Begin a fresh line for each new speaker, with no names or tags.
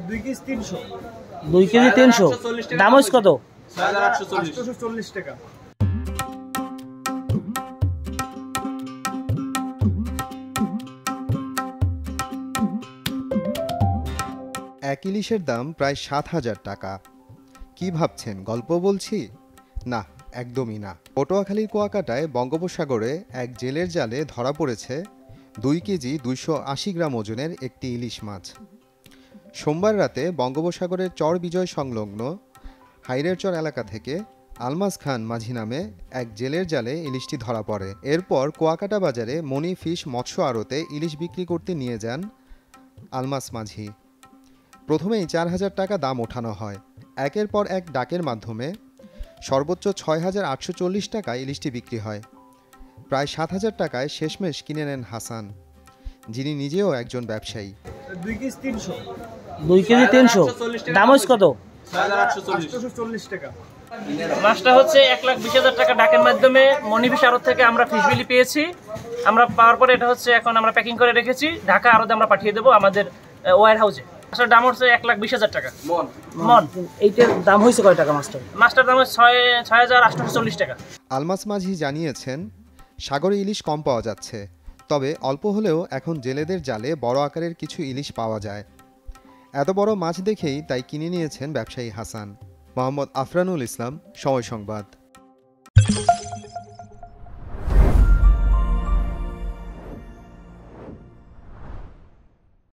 2 KG 300।
2 KG 300। দাম হচ্ছে কত?
6840 টাকা।
এক ইলিশের দাম প্রায় ৭,০০০ টাকা। কি ভাবছেন গল্প বলছি? না, একদমই না। পটুয়াখালীর কুয়াকাটায় বঙ্গোপসাগরে এক জেলের জালে ধরা পড়েছে 2 কেজি 280 গ্রাম ওজনের একটি ইলিশ মাছ। সোমবার রাতে বঙ্গোপসাগরের চর বিজয় সংলগ্ন হাইরেরচর এলাকা থেকে আলমাস খান মাঝি নামে এক জেলের জালে ইলিশটি ধরা পড়ে। এরপর কুয়াকাটা বাজারে মনি ফিশ মৎস্য আড়তে ইলিশ বিক্রি করতে নিয়ে যান আলমাস মাঝি। প্রথমেই ৪,০০০ টাকা দাম ওঠানো হয়। একের পর এক ডাকের মাধ্যমে সর্বোচ্চ ৬,৮৪০ টাকায় ইলিশটি বিক্রি হয়। প্রায় ৭,০০০ টাকায় শেষমেশ কিনে নেন হাসান, যিনি নিজেও একজন ব্যবসায়ী।
2 কেজি 300।
2 কেজি 300। দাম হচ্ছে কত?
6840 টাকা।
মাছটা হচ্ছে 1,20,000 টাকা ডাকের মাধ্যমে মনিফিশ আড়ত থেকে আমরা ফিশ বিলি পেয়েছি। আমরা পাওয়ার পরে এটা হচ্ছে এখন আমরা প্যাকিং করে রেখেছি, ঢাকা আড়তে আমরা পাঠিয়ে দেবো আমাদের ওয়্যার হাউসে। মাছটার দাম হচ্ছে 1,20,000 টাকা মন।
এইটার দাম হয়েছে কয় টাকা মাছটা?
মাছটার দাম হচ্ছে 6,840 টাকা।
আলমাস মাঝি জানিয়েছেন, সাগরে ইলিশ কম পাওয়া যাচ্ছে, তবে অল্প হলেও এখন জেলেদের জালে বড় আকারের কিছু ইলিশ পাওয়া যায়। এত বড় মাছ দেখেই তাই কিনে নিয়েছেন ব্যবসায়ী হাসান। মোহাম্মদ আফরানুল ইসলাম, সময় সংবাদ।